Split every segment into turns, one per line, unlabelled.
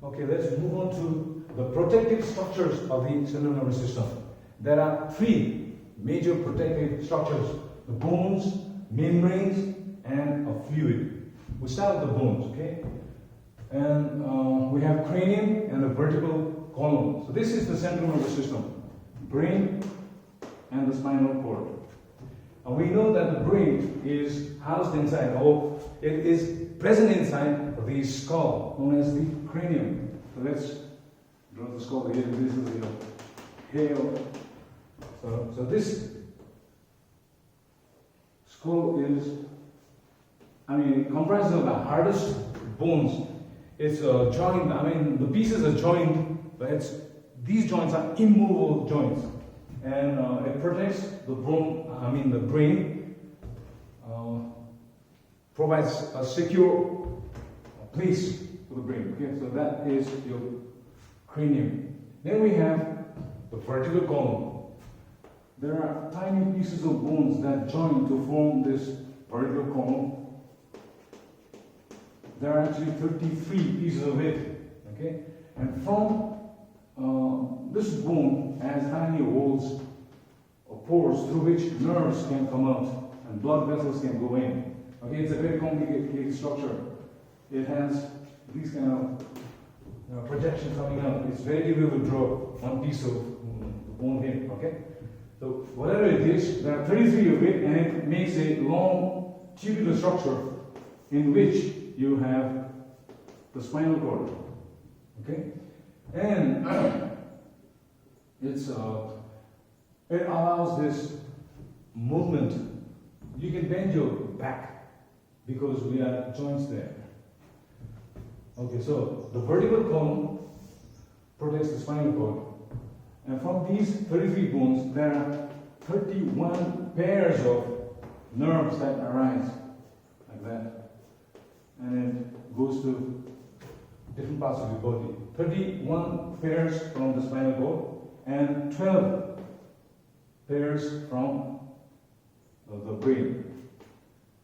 Okay, let's move on to the protective structures of the central nervous system. There are three major protective structures: the bones, membranes, and a fluid. We start with the bones, okay? And we have cranium and a vertebral column. So this is the central nervous system, brain and the spinal cord. And we know that the brain is housed inside, or it is present inside the skull, known as the cranium. So let's draw the skull here. This is the hair. So this skull is, it comprises of the hardest bones. It's joined, the pieces are joined, but these joints are immovable joints. And it protects the bone, the brain, provides a secure place for the brain. Okay, so that is your cranium. Then we have the vertebral column. There are tiny pieces of bones that join to form this vertebral column. There are actually 33 pieces of it. Okay, and from this bone has tiny holes or pores through which nerves can come out and blood vessels can go in. Okay, it's a very complicated structure. It has these kind of projections coming out. It's very difficult to draw one piece of bone here. Okay, so whatever it is, there are 33 of it, and it makes a long tubular structure in which you have the spinal cord. Okay, and it allows this movement. You can bend your back because we have joints there. Okay, so the vertebral column protects the spinal cord. And from these 33 bones, there are 31 pairs of nerves that arise like that. And it goes to different parts of your body. 31 pairs from the spinal cord and 12 pairs from the brain.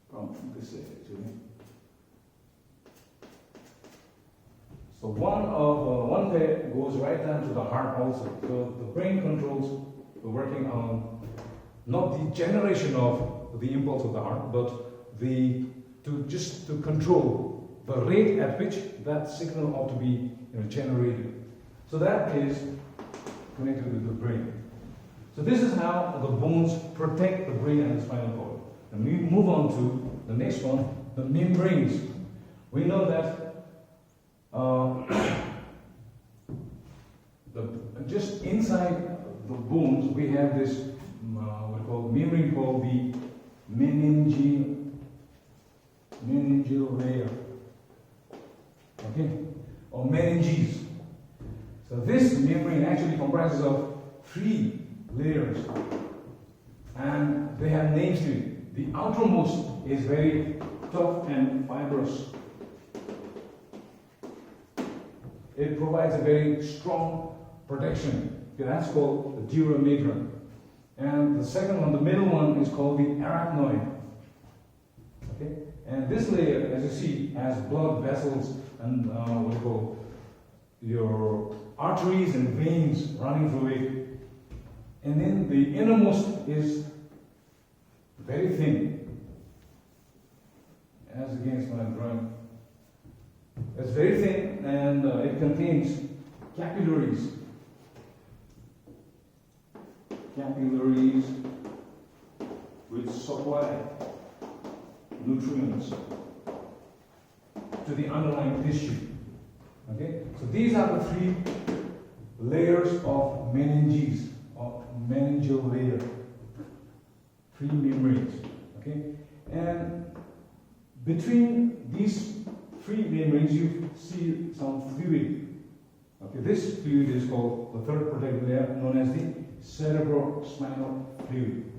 From this side, actually. So one pair goes right down to the heart also. So the brain controls the working on not the generation of the impulse of the heart, but to control the rate at which that signal ought to be generated. So that is connected with the brain. So this is how the bones protect the brain and the spinal cord. And we move on to the next one, the membranes. We know that just inside the bones we have this what we call membrane called the Meningeal layer. Okay? Or Meninges. So this membrane actually comprises of 3 layers, and they have names to it. The outermost is very tough and fibrous. It provides a very strong protection. Okay, that's called the dura mater. And the second one, the middle one, is called the arachnoid. Okay? And this layer, as you see, has blood vessels and what we call your arteries and veins running through it. And then the innermost is very thin, as against my drawing. It's very thin, and it contains capillaries. Capillaries which supply nutrients to the underlying tissue. Okay? So these are the 3 layers of Meninges, or meningeal layer. 3 membranes. Okay? And between these 3 membranes you see some fluid. Okay, this fluid is called the third protective layer, known as the cerebrospinal fluid.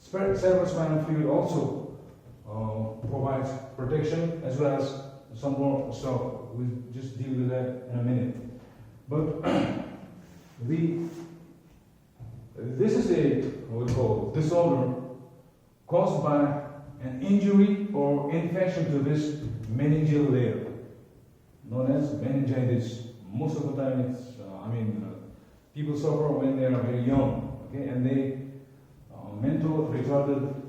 Cerebrospinal fluid also provides protection as well as some more stuff. We'll just deal with that in a minute. But this is what we call disorder caused by an injury or infection to this meningeal layer. known as meningitis. Most of the time, it's people suffer when they are very young, okay, and they mentally retarded.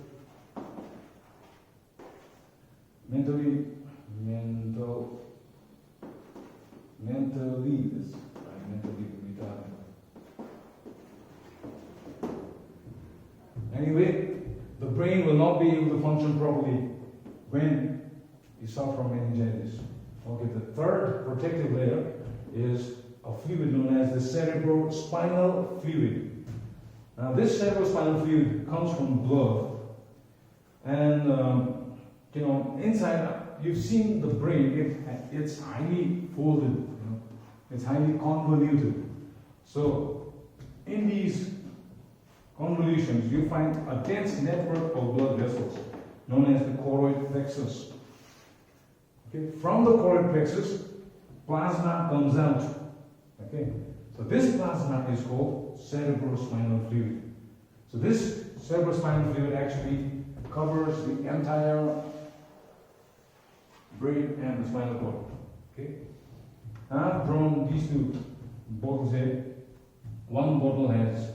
Anyway, the brain will not be able to function properly when you suffer from meningitis. Okay, the third protective layer is a fluid known as the cerebrospinal fluid. Now, this cerebrospinal fluid comes from blood, and inside you've seen the brain. It's highly folded. It's highly convoluted. So, in these convolutions, you find a dense network of blood vessels known as the choroid plexus. Okay, from the choroid plexus, plasma comes out. Okay, so this plasma is called cerebrospinal fluid. So this cerebrospinal fluid actually covers the entire brain and the spinal cord. Okay, I've drawn these two bottles here. One bottle has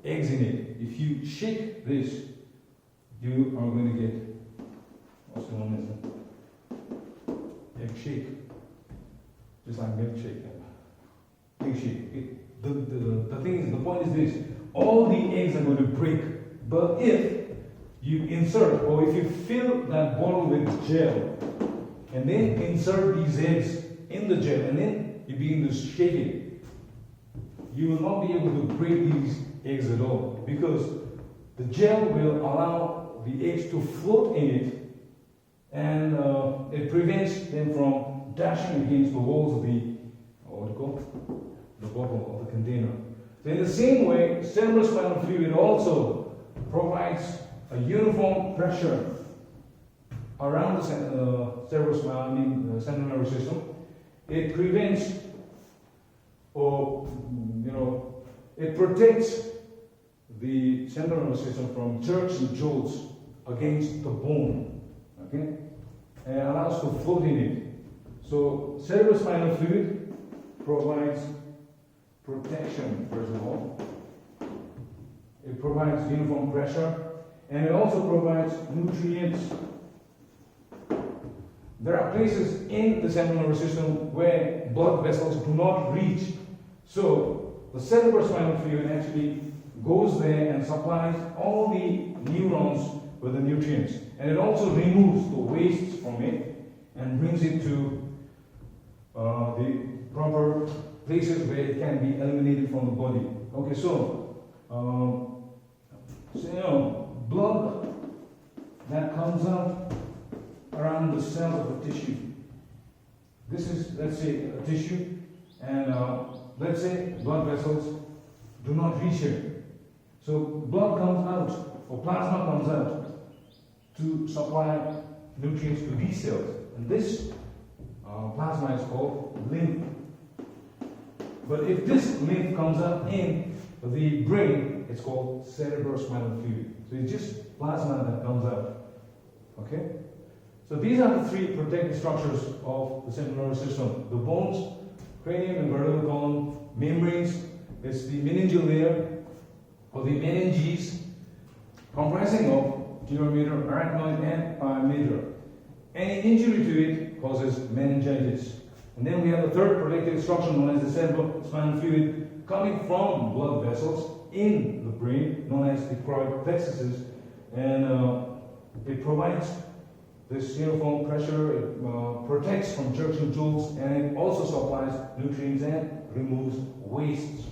eggs in it. If you shake this, you are going to get what's known as an egg shake, just like milkshake. Egg shake. The thing is, the point is this: all the eggs are going to break, but if you insert or if you fill that bottle with gel and then insert these eggs in the gel and then you begin to shake it, you will not be able to break these eggs at all, because the gel will allow the eggs to float in it, and it prevents them from dashing against the walls of the bottle of the container. So in the same way, cerebrospinal fluid also provides a uniform pressure around the cerebrospinal, the central nervous system. It prevents, it protects the central nervous system from jerks and jolts against the bone, okay, and allows to float in it. So cerebrospinal fluid provides protection, first of all. It provides uniform pressure, and it also provides nutrients. There are places in the central nervous system where blood vessels do not reach. So the cerebrospinal fluid actually goes there and supplies all the neurons with the nutrients. And it also removes the wastes from it and brings it to the proper places where it can be eliminated from the body. Okay, blood that comes out around the cells of the tissue. This is, let's say, a tissue, and let's say blood vessels do not reach here. So blood comes out, or plasma comes out to supply nutrients to these cells. And this plasma is called lymph. But if this lymph comes out in the brain, it's called cerebrospinal fluid. So it's just plasma that comes out. Okay? So these are the three protective structures of the central nervous system: the bones, cranium and vertebral column, membranes. It's the meningeal layer, or the meninges, comprising of turometer, arachnoid, and pyometer. Any injury to it causes meningitis. And then we have the third protective structure known as the cerebrospinal fluid, coming from blood vessels in the brain, known as the choroid plexuses, and it provides this uniform pressure. It protects from jerks and jolts, and it also supplies nutrients and removes wastes.